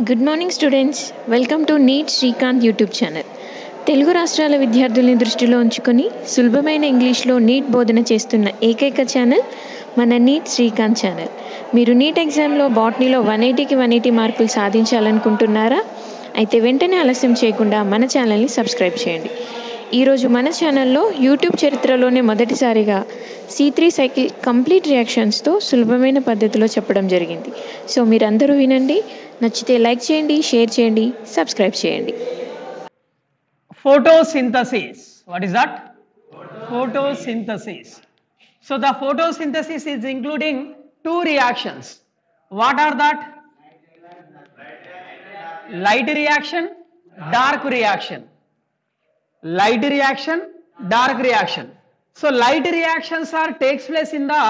Good morning students. Welcome to NEET Srikanth YouTube channel. Telugu రాష్ట్రాల విద్యార్థుల్ని దృష్టిలో ఉంచుకొని సులభమైన ఇంగ్లీష్లో నీట్ బోధన చేస్తున్న ఏకైక ఛానల్ మన నీట్ శ్రీకాంత్ ఛానల్. మీరు నీట్ ఎగ్జామ్లో బాటనీలో 180కి 180 మార్కులు సాధించాలనుకుంటున్నారా? అయితే వెంటనే ఆలస్యం చేయకుండా మన ఛానల్ని సబ్స్క్రైబ్ చేయండి. ఈరోజు మన ఛానల్లో యూట్యూబ్ చరిత్రలోనే మొదటిసారిగా C3 సైకిల్ కంప్లీట్ రియాక్షన్స్తో సులభమైన పద్ధతిలో చెప్పడం జరిగింది. సో మీరందరూ వినండి, నచ్చితే లైక్ చేయండి, షేర్ చేయండి, సబ్స్క్రైబ్ చేయండి. Photosynthesis. What is that? Photosynthesis. So the photosynthesis is including two reactions. What are that? Light reaction, dark reaction. Light reaction, dark reaction. So light reactions takes place in the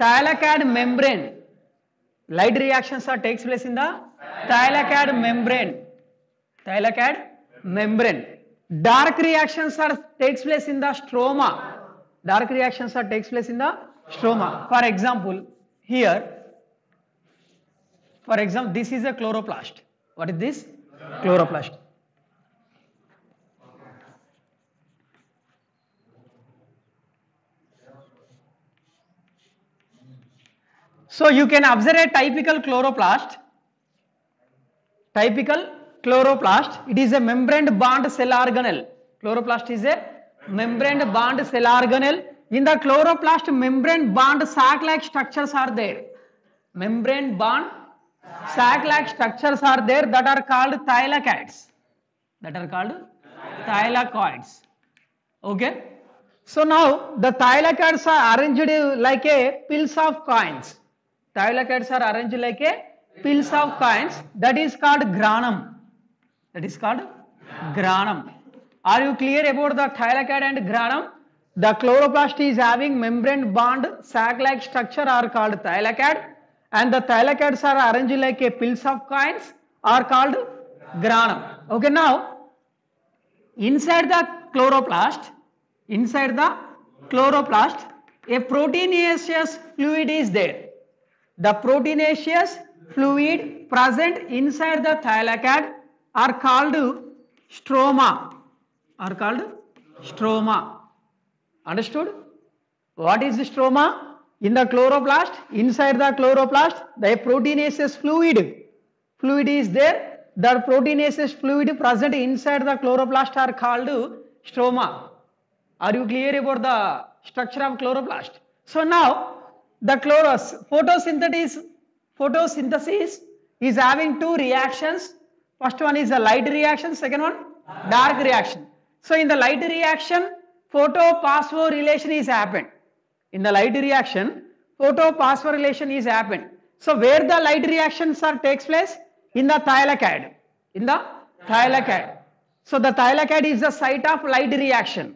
thylakoid membrane. Light reactions takes place in the thylakoid membrane. Thylakoid membrane. Dark reactions takes place in the stroma. Dark reactions takes place in the stroma. For example, here, for example, this is a chloroplast. What is this? Chloroplast. So you can observe a typical chloroplast. Typical chloroplast. It is a membrane bond cell organelle. Chloroplast is a membrane bond cell organelle. In the chloroplast, membrane bond sac-like structures are there. Membrane bond sac-like structures are there that are called thylakoids. That are called thylakoids. Okay. So now the thylakoids are arranged like a pills of coins. Thylakoids are arranged like a pills of coins. That is called granum. That is called granum. Are you clear about the thylakoid and granum? The chloroplast is having membrane bond sac-like structure are called thylakoid, and the thylakoids are arranged like a pills of coins are called granum. Okay, now inside the chloroplast, a proteinaceous fluid is there. The proteinaceous fluid present inside the thylakoid are called stroma. Are called stroma. Understood? What is the stroma? In the chloroplast, inside the chloroplast, the proteinaceous fluid is there. The proteinaceous fluid present inside the chloroplast are called stroma. Are you clear about the structure of chloroplast? So now the photosynthesis is having two reactions. First one is a light reaction, second one dark reaction. So in the light reaction, photophosphorylation is happened. In the light reaction, photophosphorylation is happened. So where the light reactions takes place? In the thylakoid. In the thylakoid. So the thylakoid is the site of light reaction.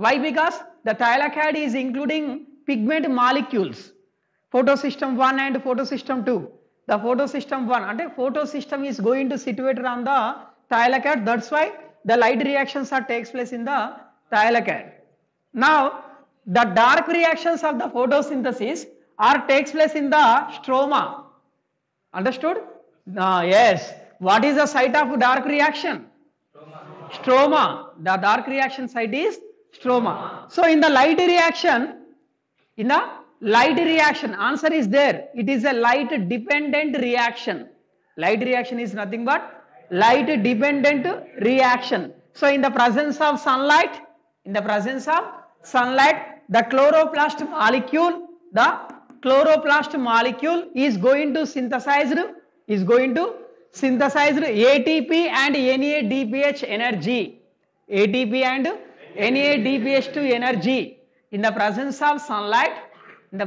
Why? Because the thylakoid is including pigment molecules. Photosystem 1 and photosystem 2. The photosystem 1 and photosystem is going to situate on the thylakoid. That's why the light reactions takes place in the thylakoid. Now the dark reactions of the photosynthesis takes place in the stroma. Understood? Yes. What is the site of dark reaction? Stroma. The dark reaction site is stroma. So in the light reaction, answer is there. It is a light dependent reaction. Light reaction is nothing but light dependent reaction. So in the presence of sunlight, the chloroplast molecule is going to synthesize ATP and NADPH energy. ATP and NADPH2 energy. In the presence of sunlight, the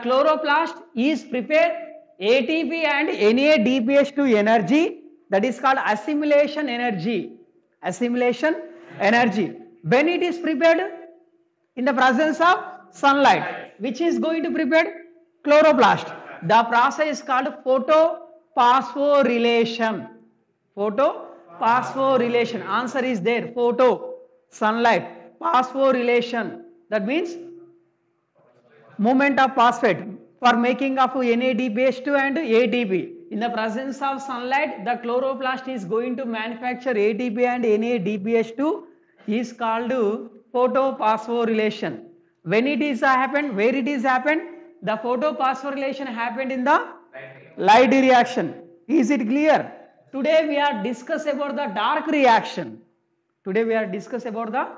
chloroplast is prepared ATP and NADPH2 energy. That is called assimilation energy. When it is prepared in the presence of sunlight, which is going to prepare chloroplast, the process is called photophosphorylation. Answer is there. Sunlight, phosphorylation. That means movement of phosphate. for making of NADPH2 and ATP. In the presence of sunlight, the chloroplast is going to manufacture ATP and NADPH2 is called photophosphorylation. When it is happened, where it is happened? The photophosphorylation happened in the light reaction. Is it clear? Today we are discuss about the dark reaction. Today we are discuss about the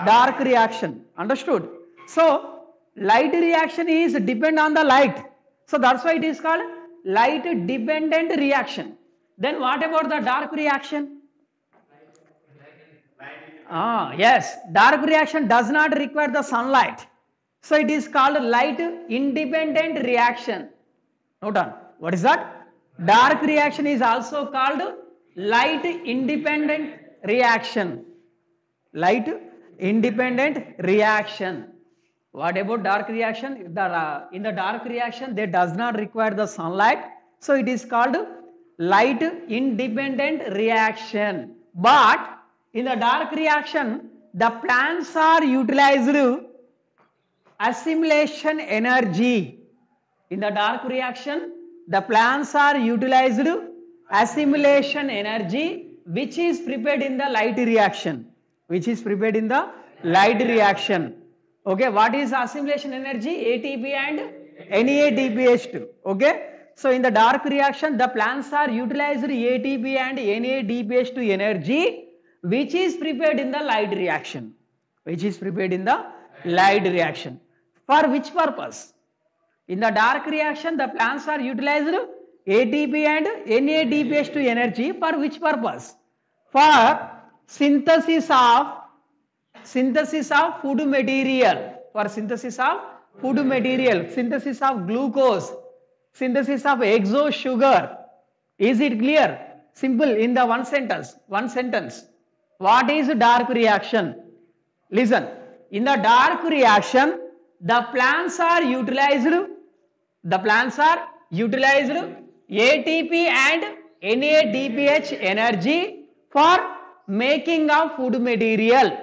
dark reaction. Understood? So light reaction is depend on the light. So that's why it is called light dependent reaction. Then what about the dark reaction? Yes, dark reaction does not require the sunlight. So it is called light independent reaction. Note down. What is that? Dark reaction is also called light independent reaction. Light independent reaction. What about dark reaction? In the dark reaction, they does not require the sunlight. So it is called light independent reaction. But in the dark reaction, the plants are utilized assimilation energy. In the dark reaction, the plants are utilized assimilation energy which is prepared in the light reaction. Which is prepared in the light reaction. Okay, what is assimilation energy? ATP and NADPH2. Okay, so in the dark reaction, the plants are utilized ATP and NADPH2 energy which is prepared in the light reaction. Which is prepared in the light reaction. For which purpose? In the dark reaction, the plants are utilized ATP and NADPH2 energy for which purpose? For synthesis of food material. For synthesis of food material, synthesis of glucose, synthesis of exo sugar. Is it clear? Simple in the one sentence. What is dark reaction? Listen. In the dark reaction, the plants are utilized ATP and NADPH energy for making of food material.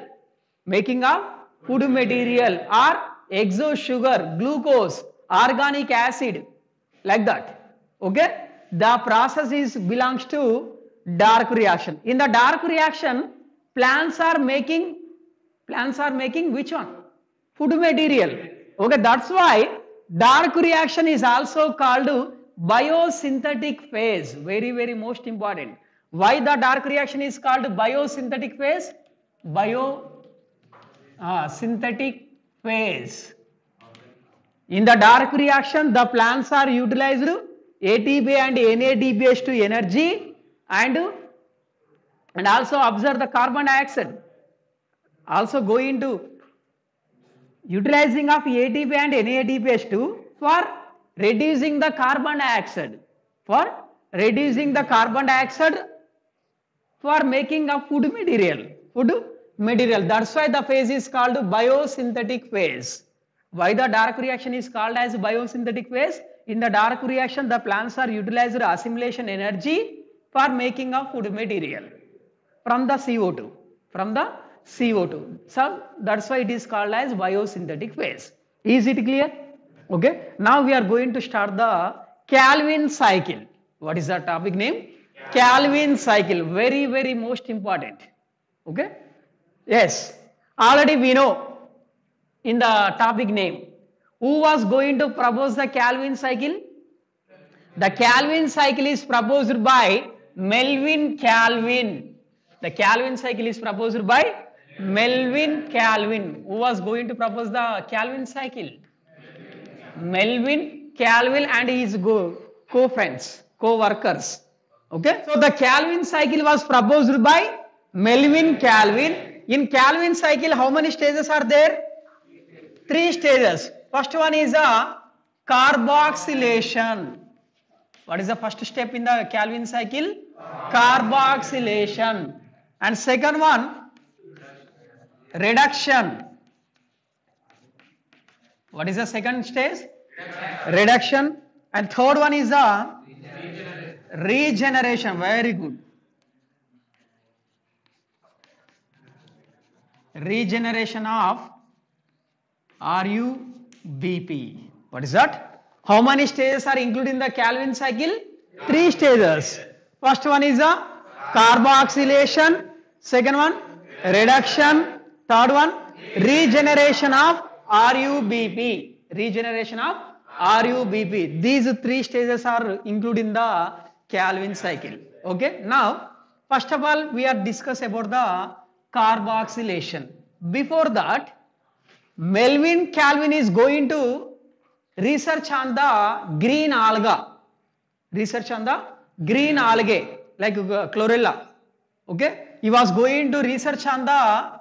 Making of food material or exo sugar, glucose, organic acid, like that. Okay? The process belongs to dark reaction. In the dark reaction, plants are making which one? Food material. Okay, that's why dark reaction is also called biosynthetic phase. Very, very most important. Why the dark reaction is called biosynthetic phase? Synthetic phase. In the dark reaction, the plants are utilized ATP and NADPH2 energy and also observe the carbon dioxide. Also go into utilizing of ATP and NADPH2 for reducing the carbon dioxide. For reducing the carbon dioxide for making of food material. That's why the phase is called biosynthetic phase. Why the dark reaction is called as biosynthetic phase? In the dark reaction, the plants are utilized assimilation energy for making of food material from the CO2. So that's why it is called as biosynthetic phase. Is it clear? Okay. Now we are going to start the Calvin cycle. What is the topic name? Calvin cycle. Very, very most important. Okay. Yes. Already we know in the topic name. Who was going to propose the Calvin cycle? The Calvin cycle is proposed by Melvin Calvin. The Calvin cycle is proposed by Melvin Calvin. Who was going to propose the Calvin cycle? Melvin Calvin and his co-friends, co-workers. Okay. So the Calvin cycle was proposed by Melvin Calvin. In Calvin cycle, how many stages are there? 3 stages. First one is a carboxylation. What is the first step in the Calvin cycle? Carboxylation. And second one, reduction. What is the second stage? Reduction. And third one is a regeneration. Very good. Regeneration of RUBP. What is that? How many stages are included in the Calvin cycle? 3 stages. First one is a carboxylation, second one reduction, third one regeneration of RUBP. Regeneration of RUBP. These 3 stages are included in the Calvin cycle. Okay. Now, first of all, we are discuss about the carboxylation. Before that, Melvin Calvin is going to research on the green alga. Research on the green algae like chlorella. Okay. He was going to research on the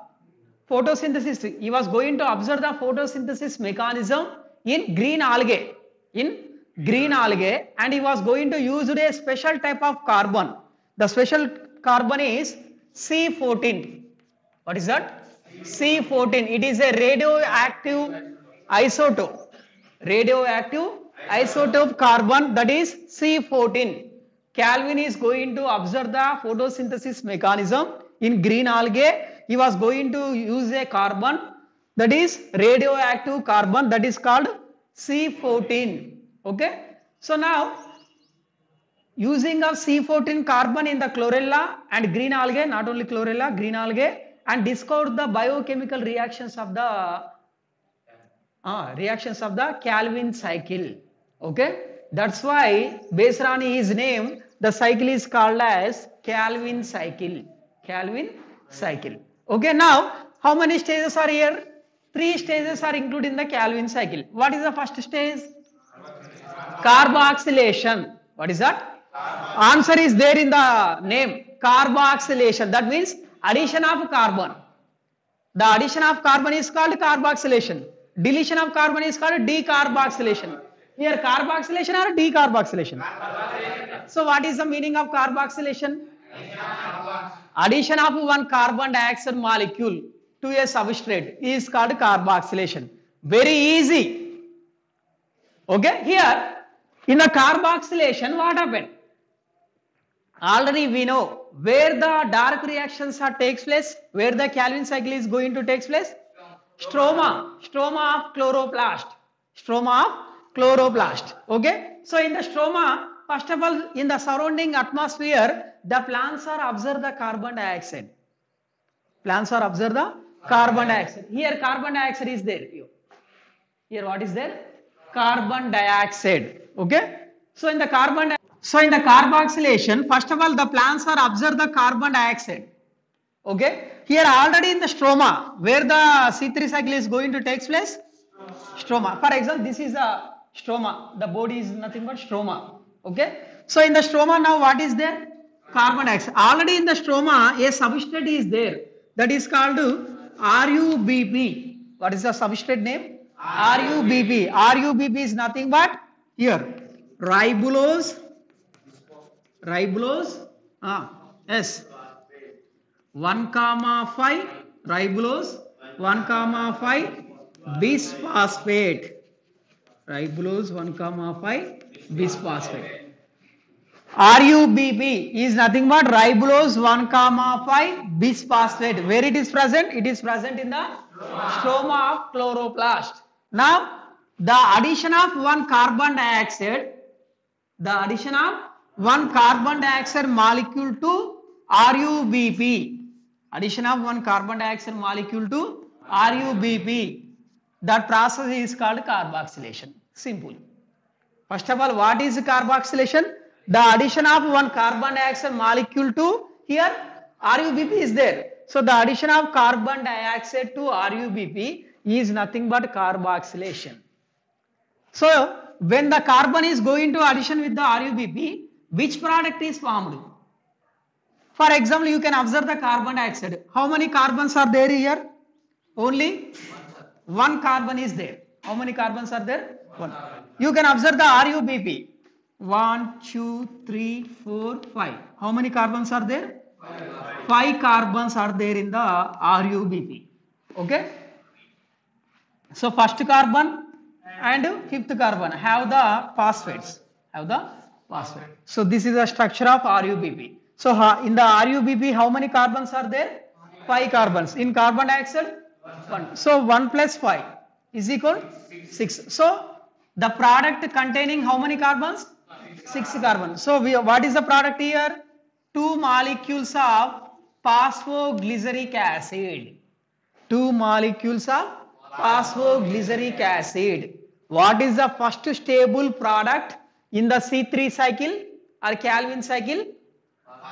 photosynthesis. He was going to observe the photosynthesis mechanism in green algae. In green algae, and he was going to use a special type of carbon. The special carbon is C14. What is that? C14. It is a radioactive isotope. Radioactive isotope carbon, that is C14. Calvin is going to observe the photosynthesis mechanism in green algae. He was going to use a carbon, that is radioactive carbon, that is called C14. Okay. So now, using of C14 carbon in the chlorella and green algae, not only chlorella, green algae, and discovered the biochemical reactions of the Calvin cycle. Okay. That's why based on his name, the cycle is called as Calvin cycle. Calvin cycle. Okay. Now, how many stages are here? 3 stages are included in the Calvin cycle. What is the first stage? Carboxylation. What is that? Answer is there in the name. Carboxylation. That means addition of carbon. The addition of carbon is called carboxylation. Deletion of carbon is called decarboxylation. Here carboxylation or decarboxylation? So what is the meaning of carboxylation? Addition of one carbon dioxide molecule to a substrate is called carboxylation. Very easy. Okay. Here in the carboxylation, what happened? Already we know where the dark reactions are takes place, where the Calvin cycle is going to take place. Stroma of chloroplast. Stroma of chloroplast. Okay. So in the stroma, first of all, in the surrounding atmosphere, the plants are observe the carbon dioxide. Plants are observe the carbon dioxide. Here carbon dioxide is there. Here what is there? Carbon dioxide. Okay. So in the carboxylation, first of all, the plants are observe the carbon dioxide. Okay. Here already in the stroma, where the C3 cycle is going to take place? Stroma. For example, this is a stroma. The body is nothing but stroma. Okay. So in the stroma now what is there? Carbon dioxide. Already in the stroma, a substrate is there. That is called RUBP. What is the substrate name? RUBP. RUBP is nothing but here ribulose. Yes. 1,5 ribulose 1,5 bisphosphate. Ribulose 1,5 bisphosphate. RUBP is nothing but ribulose 1,5 bisphosphate. Where it is present? It is present in the stroma of chloroplast. Now, the addition of one carbon dioxide molecule to RUBP. Addition of one carbon dioxide molecule to RUBP. That process is called carboxylation. Simple. First of all, what is carboxylation? The addition of one carbon dioxide molecule to here RUBP is there. So the addition of carbon dioxide to RUBP is nothing but carboxylation. So when the carbon is going to addition with the RUBP, which product is formed? For example, you can observe the carbon dioxide. How many carbons are there here? Only one carbon is there. How many carbons are there? One. You can observe the RUBP. 1, 2, 3, 4, 5. How many carbons are there? 5 carbons are there in the RUBP. Okay. So first carbon and fifth carbon have the phosphates. So this is the structure of RUBP. So in the RUBP, how many carbons are there? 5 carbons. In carbon dioxide, 1. So 1 plus 5 is equal 6. So The product containing how many carbons? 6 carbons. So what is the product here? 2 molecules of phosphoglyceric acid. 2 molecules of phosphoglyceric acid. What is the first stable product in the C3 cycle or Calvin cycle?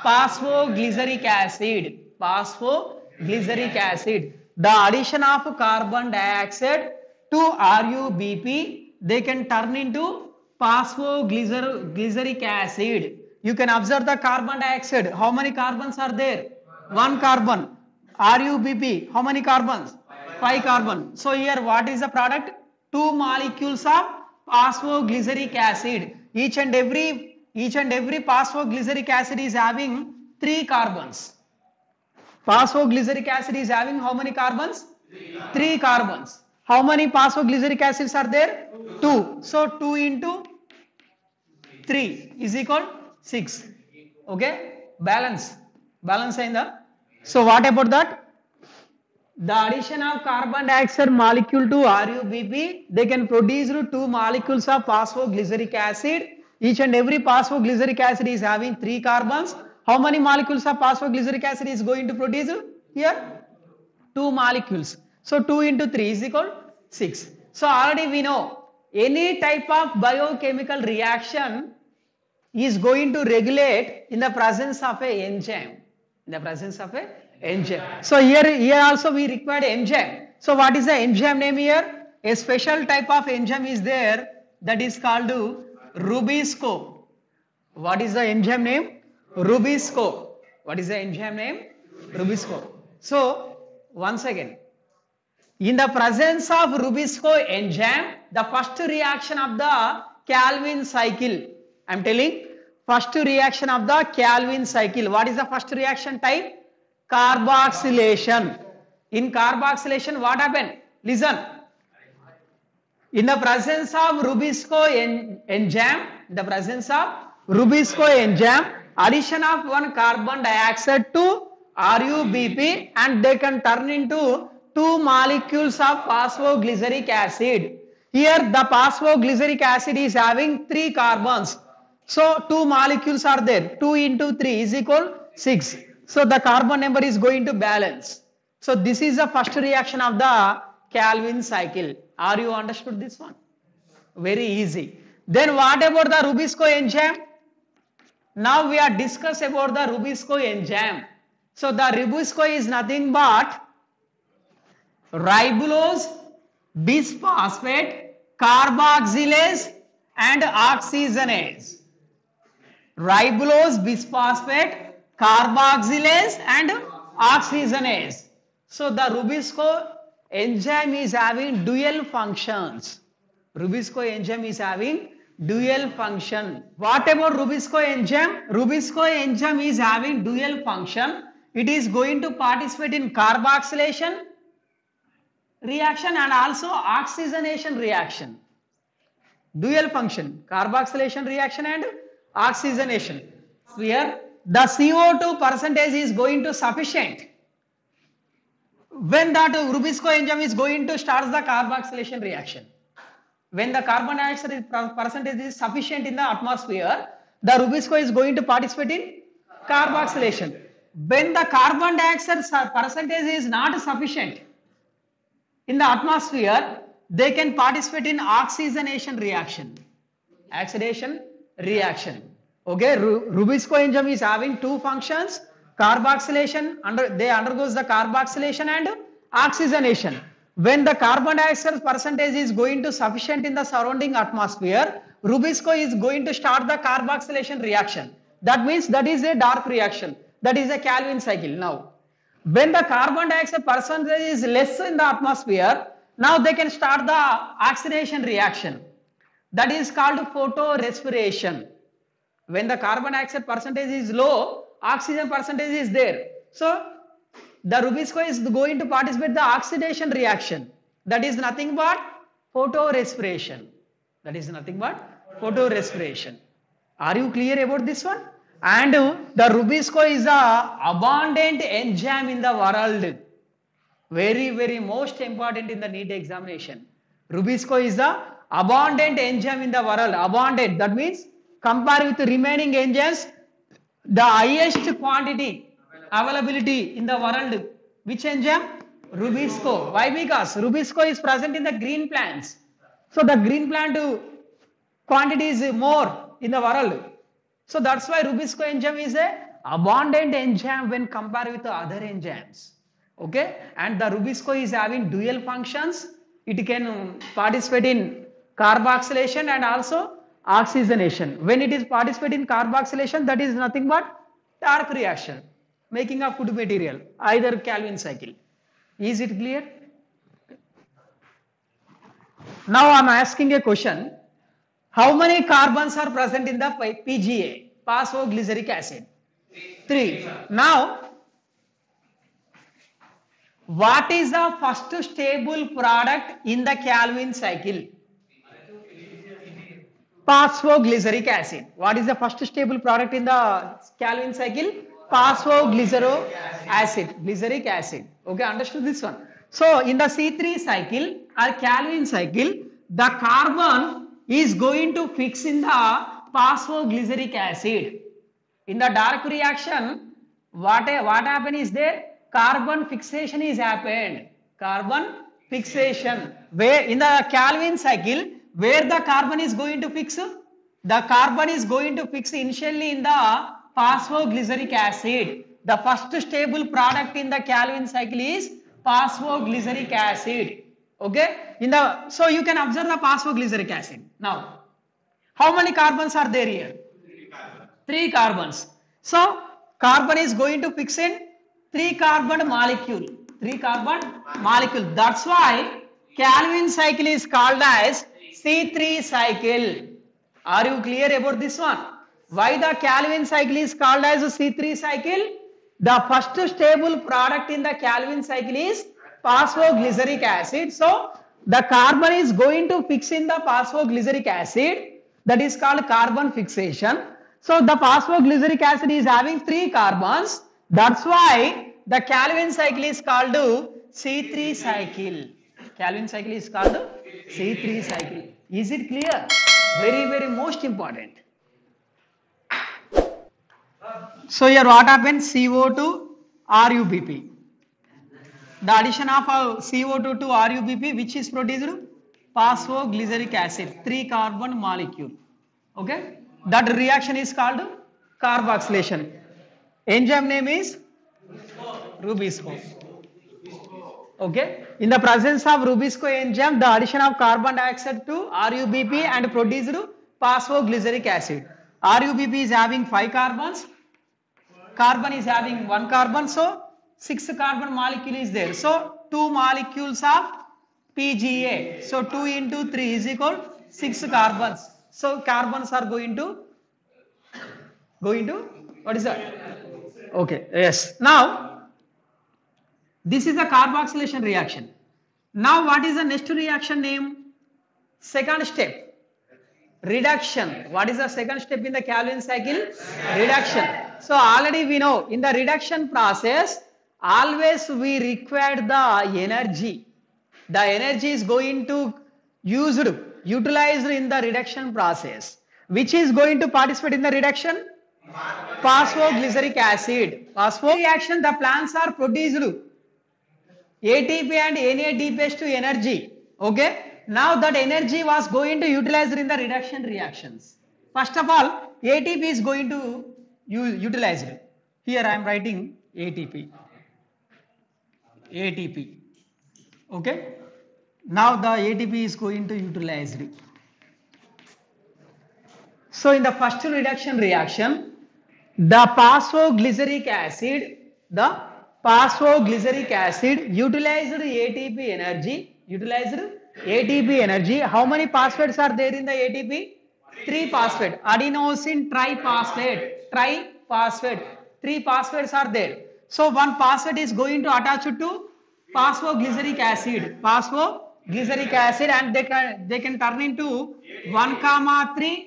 Phosphoglyceric acid. Phosphoglyceric acid. The addition of carbon dioxide to RuBP, they can turn into phosphoglyceric acid. You can observe the carbon dioxide. How many carbons are there? 1 carbon. RuBP, how many carbons? 5 carbon. So here what is the product? 2 molecules of phosphoglyceric acid. Each and every phosphoglyceric acid is having 3 carbons. Phosphoglyceric acid is having how many carbons? 3 carbons. How many phosphoglyceric acids are there? 2. So 2 into 3 is equal 6. Okay? Balance ainda. So what about that? The addition of carbon dioxide molecule to RuBP, they can produce 2 molecules of phosphoglyceric acid. Each and every phosphoglyceric acid is having 3 carbons. How many molecules of phosphoglyceric acid is going to produce here? 2 molecules. So 2 into 3 is equal 6. So already we know any type of biochemical reaction is going to regulate in the presence of a enzyme. In the presence of a enzyme. So here also we required enzyme. So what is the enzyme name here? A special type of enzyme is there, that is called Rubisco. What is the enzyme name? Rubisco. What is the enzyme name? Rubisco. So once again, in the presence of Rubisco enzyme, the first reaction of the Calvin cycle, I am telling, first reaction of the Calvin cycle. What is the first reaction type? Carboxylation. In carboxylation, what happened? Listen. In the presence of Rubisco enzyme, addition of 1 carbon dioxide to RuBP, and they can turn into 2 molecules of phosphoglyceric acid. Here the phosphoglyceric acid is having 3 carbons. So 2 molecules are there. 2 into 3 is equal 6. So the carbon number is going to balance. So this is the first reaction of the Calvin cycle. Are you understood this one? Very easy. Then what about the Rubisco enzyme? Now we are discuss about the Rubisco enzyme. So the Rubisco is nothing but ribulose, bisphosphate, carboxylase and oxygenase. Ribulose, bisphosphate, carboxylase and oxygenase. So the Rubisco enzyme is having dual functions. Rubisco enzyme is having dual function. What about Rubisco enzyme? Rubisco enzyme is having dual function. It is going to participate in carboxylation reaction and also oxygenation reaction. Dual function, carboxylation reaction and oxygenation. Here the CO2 percentage is going to sufficient. When that Rubisco enzyme is going to start the carboxylation reaction. When the carbon dioxide percentage is sufficient in the atmosphere, the Rubisco is going to participate in carboxylation. When the carbon dioxide percentage is not sufficient in the atmosphere, they can participate in oxygenation reaction. Oxidation reaction. Okay, Rubisco enzyme is having 2 functions. Carboxylation, they undergoes the carboxylation and oxygenation. When the carbon dioxide percentage is going to sufficient in the surrounding atmosphere, Rubisco is going to start the carboxylation reaction. That means that is a dark reaction. That is a Calvin cycle. Now, when the carbon dioxide percentage is less in the atmosphere, now they can start the oxidation reaction. That is called photorespiration. When the carbon dioxide percentage is low, oxygen percentage is there. So the Rubisco is going to participate in the oxidation reaction. That is nothing but photorespiration. That is nothing but photorespiration. Are you clear about this one? And the Rubisco is a abundant enzyme in the world. Very, very most important in the NEET examination. Rubisco is the abundant enzyme in the world. Abundant, that means compared with the remaining enzymes, the highest quantity availability in the world. Which enzyme? Rubisco. Why? Because Rubisco is present in the green plants. So the green plant quantity is more in the world. So that's why Rubisco enzyme is a abundant enzyme when compared with the other enzymes. Okay, and the Rubisco is having dual functions. It can participate in carboxylation and also oxygenation. When it is participating in carboxylation, that is nothing but dark reaction, making a food material, either Calvin cycle. Is it clear? Now I am asking a question. How many carbons are present in the PGA, phosphoglyceric acid? 3. Now, what is the first stable product in the Calvin cycle? Phosphoglyceric acid. What is the first stable product in the Calvin cycle? Phosphoglyceric acid. Glyceric acid. Okay, understood this one. So, in the C3 cycle or Calvin cycle, the carbon is going to fix in the phosphoglyceric acid. In the dark reaction, what happened is there? Carbon fixation is happened. Carbon fixation. Where in the Calvin cycle, where the carbon is going to fix? The carbon is going to fix initially in the phosphoglyceric acid. The first stable product in the Calvin cycle is phosphoglyceric acid. Okay? So you can observe the phosphoglyceric acid. Now, how many carbons are there here? 3 carbons. So carbon is going to fix in 3 carbon molecule. 3 carbon molecule. That's why Calvin cycle is called as C3 cycle. Are you clear about this one? Why the Calvin cycle is called as a C3 cycle? The first stable product in the Calvin cycle is phosphoglyceric acid. So the carbon is going to fix in the phosphoglyceric acid. That is called carbon fixation. So the phosphoglyceric acid is having 3 carbons. That's why the Calvin cycle is called C3 cycle. Calvin cycle is called C3 cycle. Is it clear? Very, very most important. So here what happens? CO2 RUBP. The addition of CO2 to RUBP, which is produced? Phosphoglyceric acid, 3 carbon molecule. Okay? That reaction is called carboxylation. Enzyme name is Rubisco. Okay? In the presence of Rubisco enzyme, the addition of carbon dioxide to RUBP and produced phosphoglyceric acid. RUBP is having 5 carbons. Carbon is having 1 carbon. So 6 carbon molecule is there. So 2 molecules of PGA. So 2 into 3 is equal 6 carbons. So carbons are going to what is that? Okay, yes. Now this is a carboxylation reaction. Now what is the next reaction name? Second step, reduction. What is the second step in the Calvin cycle? Reduction. So already we know in the reduction process always we require the energy. The energy is going to utilized in the reduction process. Which is going to participate in the reduction? Phosphoglyceric acid. Phosphoglyceric reaction, the plants are produced ATP and NADPH to energy. Okay. Now that energy was going to utilize in the reduction reactions. First of all, ATP is going to utilize it. Here I am writing ATP. ATP. Okay. Now the ATP is going to utilize it. So in the first reduction reaction, the phosphoglyceric acid utilized ATP energy. How many phosphates are there in the ATP? 3 phosphate. Adenosine triphosphate. 3 phosphates are there. So one phosphate is going to attach to phosphoglyceric acid. And they can turn into 1,3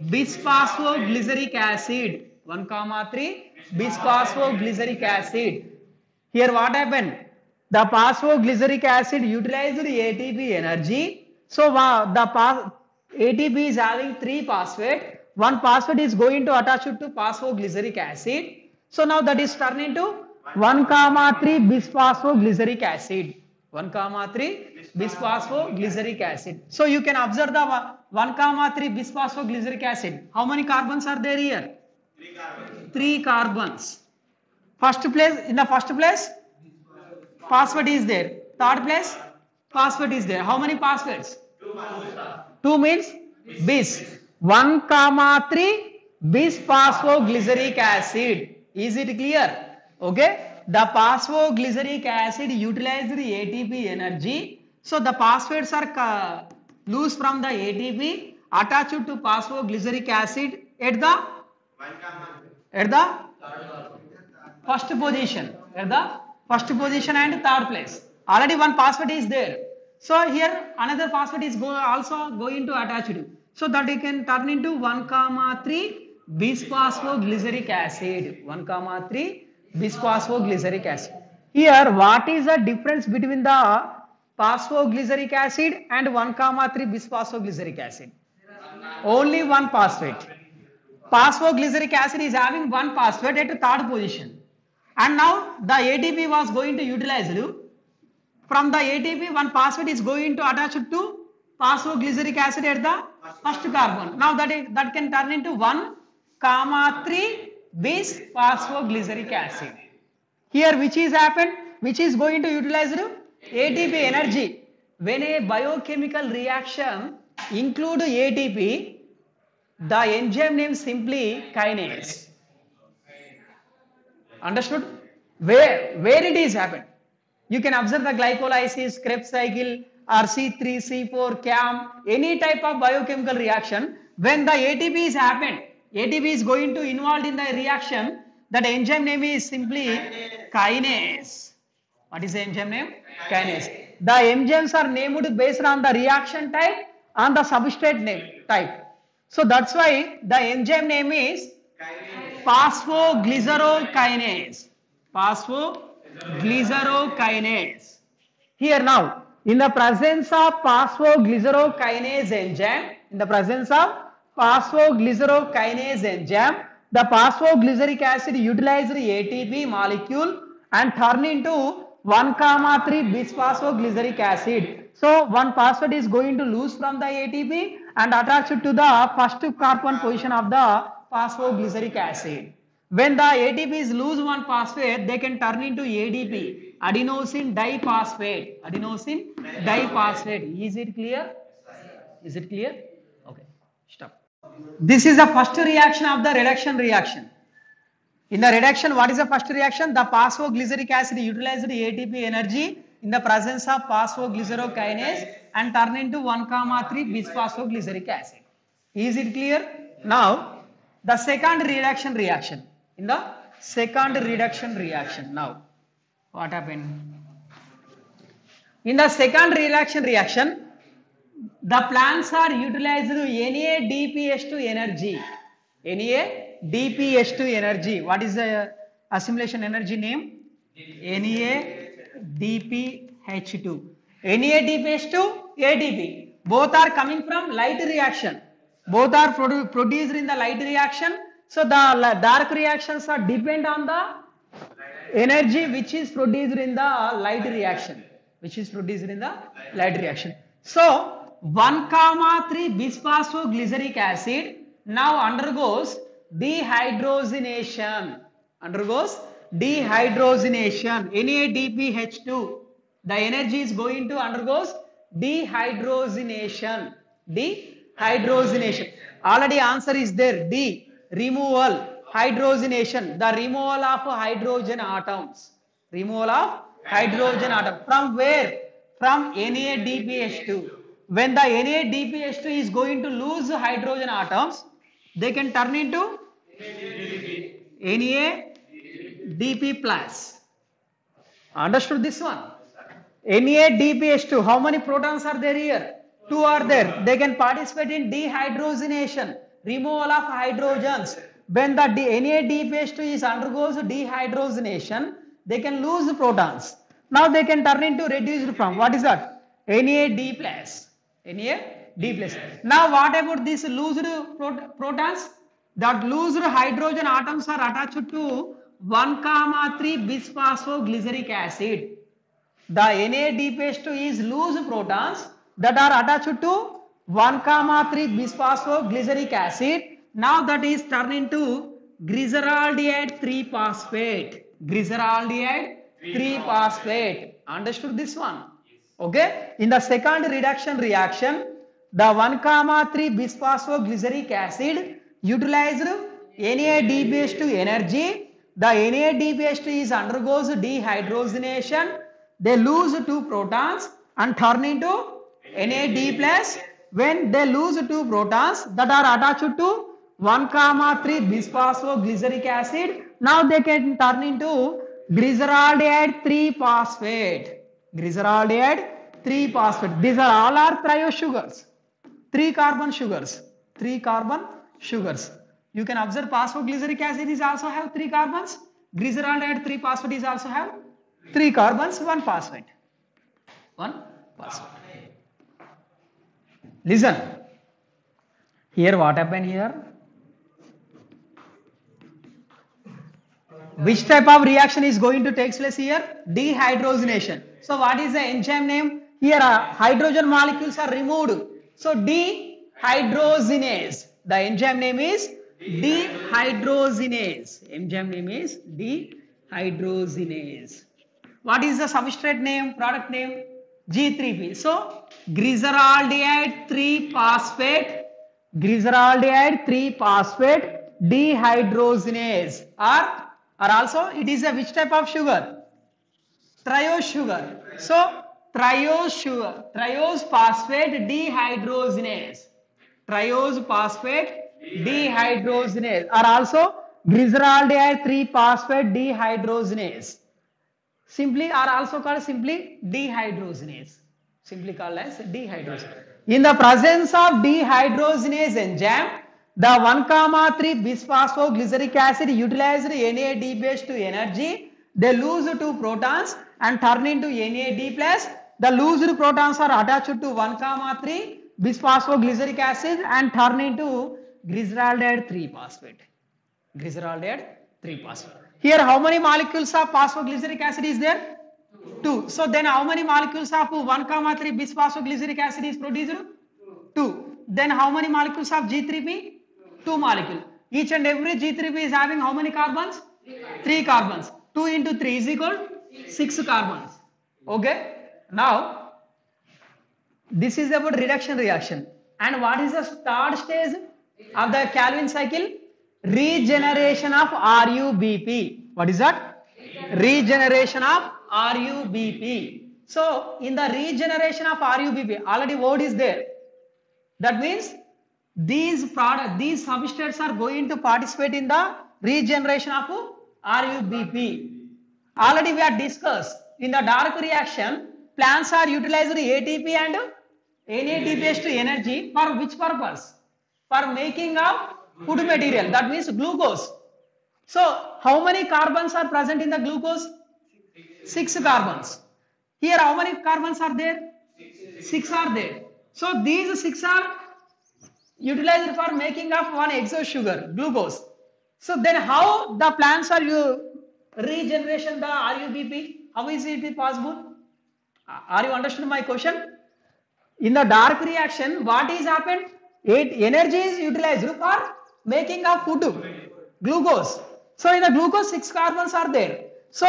bisphosphoglyceric acid. 1,3 bisphosphoglyceric acid. Here what happened? The phosphoglyceric acid utilized ATP energy. So ATP is having 3 phosphate. One phosphate is going to attach it to phosphoglyceric acid. So now that is turned into 1,3 bisphosphoglyceric acid. 1,3 bisphosphoglyceric acid. So you can observe the 1,3 bisphosphoglyceric acid. How many carbons are there here? 3 carbons. In the first place, phosphate is there. Third place, phosphate is there. How many phosphates? 2 means bis. 1,3 bisphosphoglyceric acid. Is it clear? Okay. The phosphoglyceric acid utilizes the ATP energy. So the phosphates are loose from the ATP, attached to phosphoglyceric acid at the first position. At the first position and third place. Already one phosphate is there. So here another phosphate is also going to attach to. So that it can turn into 1,3 bisphosphoglyceric acid. 1,3 bisphosphoglyceric acid. Here what is the difference between the phosphoglyceric acid and 1,3 bisphosphoglyceric acid? Only one phosphate. Phosphoglyceric acid is having one phosphate at the third position. And now the ATP was going to utilize it. From the ATP, one phosphate is going to attach it to phosphoglyceric acid at the first carbon. Now that can turn into 1,3 bisphosphoglyceric acid. Here which is happened? Which is going to utilize it? ATP energy. When a biochemical reaction include ATP, the enzyme name simply kinase. Understood? Where it is happened? You can observe the glycolysis, Krebs cycle, or C3, C4, CAM, any type of biochemical reaction. When the ATP is happened, ATP is going to involved in the reaction. That enzyme name is simply kinase. What is the enzyme name? Kinase. The enzymes are named based on the reaction type and the substrate name type. So that's why the enzyme name is phosphoglycerokinase. Phosphoglycerokinase. Here now, in the presence of phosphoglycerokinase enzyme, the phosphoglyceric acid utilizes the ATP molecule and turn into 1,3 bisphosphoglyceric acid. So one phosphate is going to lose from the ATP and attach it to the first carbon position of the phosphoglyceric acid. When the ATP is lose one phosphate, they can turn into ADP, adenosine diphosphate. Adenosine diphosphate. Is it clear? Is it clear? Okay. Stop. This is the first reaction of the reduction reaction. In the reduction, what is the first reaction? The phosphoglyceric acid utilizes the ATP energy in the presence of phosphoglycerokinase and turn into 1,3 bisphosphoglyceric acid. Is it clear? Now, the second reduction reaction. In the second reduction reaction, now, what happened? In the second reduction reaction, the plants are utilized NADPH2 energy. NADPH2 energy. What is the assimilation energy name? NADPH2. NADPH2, ATP. Both are coming from light reaction. Both are produced in the light reaction. So the dark reactions are depend on the energy which is produced in the light reaction. So 1,3 bisphosphoglyceric acid now undergoes dehydrogenation. NADPH2. The energy is going to undergoes dehydrogenation. Already answer is there. D. Removal. Hydrogenation. The removal of hydrogen atoms. From where? From NADPH2. When the NADPH2 is going to lose hydrogen atoms, they can turn into NADP plus. Understood this one? NADPH2. How many protons are there here? 2 are there. They can participate in dehydrogenation, removal of hydrogens. When the NADPH2 is undergoes dehydrogenation, they can lose protons. Now they can turn into reduced from, what is that? NAD plus. NAD plus. Now what about these loosed protons? That loosed hydrogen atoms are attached to 1,3 bisphosphoglyceric acid. The NADPH2 is loose protons that are attached to 1,3 bisphosphoglyceric acid. Now that is turned into glyceraldehyde 3-phosphate. Glyceraldehyde 3-phosphate. Understood this one? Okay. In the second reduction reaction, the 1,3 bisphosphoglyceric acid utilized NADPH2 energy. The NADPH2 is undergoes dehydrogenation. They lose 2 protons and turn into NAD plus. When they lose 2 protons that are attached to 1,3 bisphosphoglyceric acid, now they can turn into glyceraldehyde 3-phosphate. Glyceraldehyde 3-phosphate. These are all are triose sugars. 3 carbon sugars. 3 carbon sugars. You can observe phosphoglyceric acid is also have 3 carbons. Glyceraldehyde 3-phosphate is also have 3 carbons, 1 phosphate. 1 phosphate. Listen. Here what happened here? Which type of reaction is going to take place here? Dehydrogenation. So what is the enzyme name? Here hydrogen molecules are removed. So dehydrogenase. The enzyme name is dehydrogenase. Enzyme name is dehydrogenase. What is the substrate name, product name? G3P. So glyceraldehyde 3-phosphate, glyceraldehyde 3-phosphate dehydrogenase or also it is a which type of sugar? Triose sugar. So triose sugar, triose phosphate dehydrogenase. Triose phosphate dehydrogenase or also glyceraldehyde 3-phosphate dehydrogenase. Simply are also called simply dehydrogenase. Simply called as dehydrogenase. In the presence of dehydrogenase enzyme, the 1,3 bisphosphoglyceric acid utilized NADPH2 energy. They lose 2 protons and turn into NAD plus. The loosed protons are attached to 1,3 bisphosphoglyceric acid and turn into glyceraldehyde 3-phosphate. Glyceraldehyde 3-phosphate. Here how many molecules of phosphoglyceric acid is there? 2. So then how many molecules of 1,3 bisphosphoglyceric acid is produced? 2. Then how many molecules of G3P? 2 molecules. Each and every G3P is having how many carbons? 3 carbons. 2 into 3 is equal to 6 carbons. Okay. Now this is about reduction reaction. And what is the third stage of the Calvin cycle? Regeneration of RUBP. What is that? Regeneration of RUBP. So in the regeneration of RUBP, already word is there. That means these substrates are going to participate in the regeneration of RUBP. Already we have discussed in the dark reaction, plants are utilizing ATP and NADPH2 energy for which purpose? For making of food material, that means glucose. So how many carbons are present in the glucose? 6 carbons. Here how many carbons are there? 6 are there. So these 6 are utilized for making of one exo sugar, glucose. So then how the plants are regeneration the RUBP? How is it possible? Are you understanding my question? In the dark reaction, what is happened? Energy is utilized for making of food, glucose. So in the glucose 6 carbons are there. So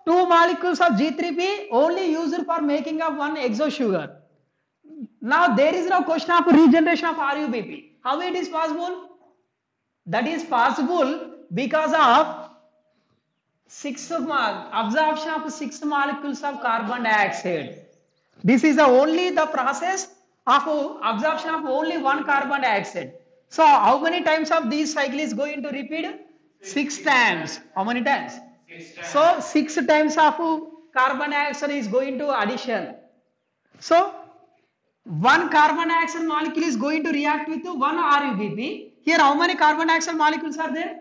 2 molecules of G3P only used for making of one exo sugar. Now there is no question of regeneration of RUBP. How it is possible? That is possible because of absorption of 6 molecules of carbon dioxide. This is the process of absorption of only 1 carbon dioxide. So how many times of this cycle is going to repeat? 6 times. How many times? 6 times. So 6 times of carbon dioxide is going to addition. So 1 carbon dioxide molecule is going to react with 1 RUBP. Here how many carbon dioxide molecules are there?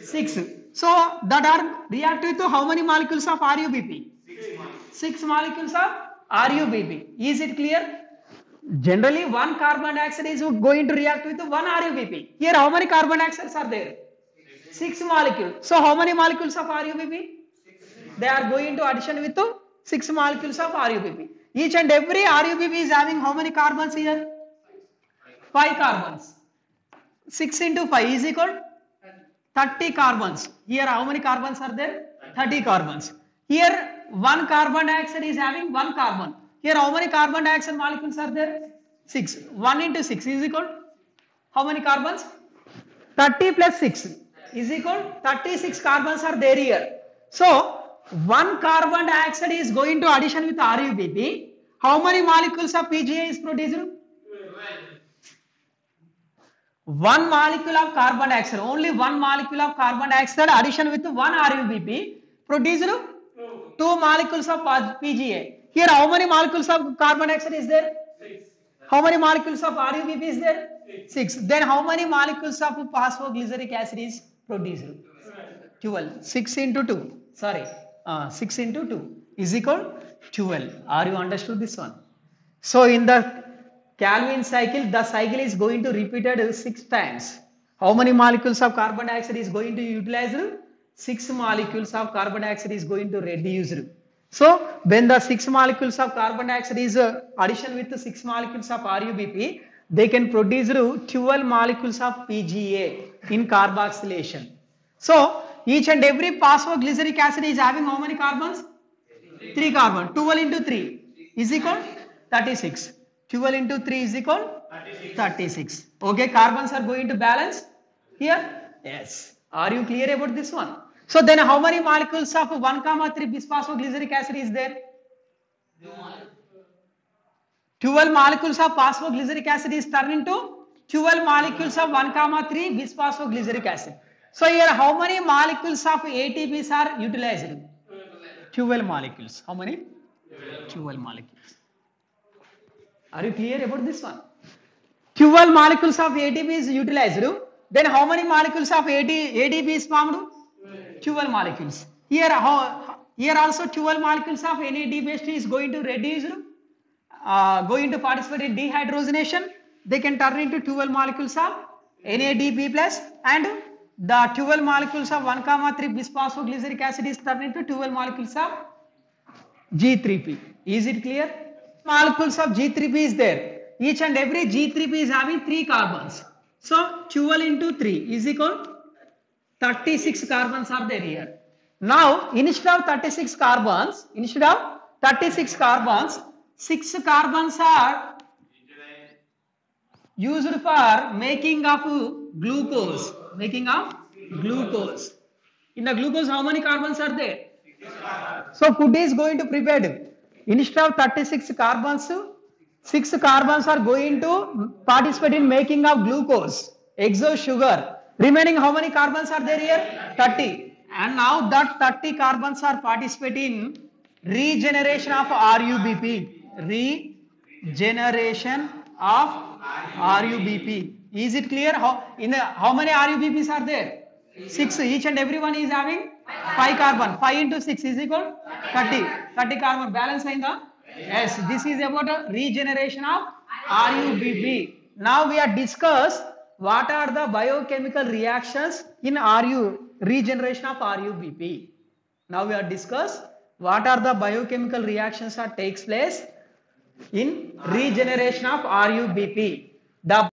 6. So that are react with how many molecules of RUBP? 6 molecules of RUBP. Is it clear? Generally, one carbon dioxide is going to react with one RUBP. Here, how many carbon dioxides are there? 6 molecules. So, how many molecules of RUBP? They are going to addition with 6 molecules of RUBP. Each and every RUBP is having how many carbons here? 5 carbons. 6 into 5 is equal 30 carbons. Here, how many carbons are there? 30 carbons. Here, one carbon dioxide is having 1 carbon. Here, how many carbon dioxide molecules are there? 6. 1 into 6 is equal how many carbons? 30 plus 6 is equal 36 carbons are there here. So, 1 carbon dioxide is going to addition with RUBP. How many molecules of PGA is produced? 1 molecule of carbon dioxide. Only 1 molecule of carbon dioxide addition with 1 RUBP produced 2 molecules of PGA. Here, how many molecules of carbon dioxide is there? 6. How many molecules of RUBP is there? 6. Then, how many molecules of phosphoglyceric acid is produced? 12. 6 into 2. Sorry. 6 into 2 is equal 12. Are you understood this one? So, in the Calvin cycle, the cycle is going to repeated 6 times. How many molecules of carbon dioxide is going to utilized? 6 molecules of carbon dioxide is going to reduced. So, when the 6 molecules of carbon dioxide is addition with 6 molecules of RUBP, they can produce 12 molecules of PGA in carboxylation. So, each and every phosphoglyceric acid is having how many carbons? 3 carbon. 12 into 3 is equal 36. 12 into 3 is equal 36. Okay, carbons are going to balance here? Yes. Are you clear about this one? So then how many molecules of 1,3 bisphosphoglyceric acid is there? 12 molecules of phosphoglyceric acid is turned into 12 molecules of 1,3 bisphosphoglyceric acid. So here how many molecules of ATPs are utilized? 12 molecules. How many? 12 molecules. Are you clear about this one? 12 molecules of ATP is utilized. Then how many molecules of ADP is formed? 12 molecules. Here also 12 molecules of NADPH is going to reduce, going to participate in dehydrogenation. They can turn into 12 molecules of NADP plus, and the 12 molecules of 1,3 bisphosphoglyceric acid is turned into 12 molecules of G3P. Is it clear? Molecules of G3P is there. Each and every G3P is having 3 carbons. So 12 into 3 is equal 36 carbons are there here. Now instead of 36 carbons, 6 carbons are used for making of glucose. In the glucose, how many carbons are there? So food is going to prepared. Instead of 36 carbons, 6 carbons are going to participate in making of glucose, exo sugar. Remaining how many carbons are there here? 30. And now that 30 carbons are participating in regeneration of RUBP. Regeneration of RUBP. Is it clear? How many RUBPs are there? 6. Each and every one is having 5 carbon. 5 into 6 is equal 30. 30 carbon. Balance ainda? Yes. This is about a regeneration of RUBP. Now we are discussed what are the biochemical reactions in regeneration of RUBP. Now we are discussed what are the biochemical reactions that takes place in regeneration of RUBP. The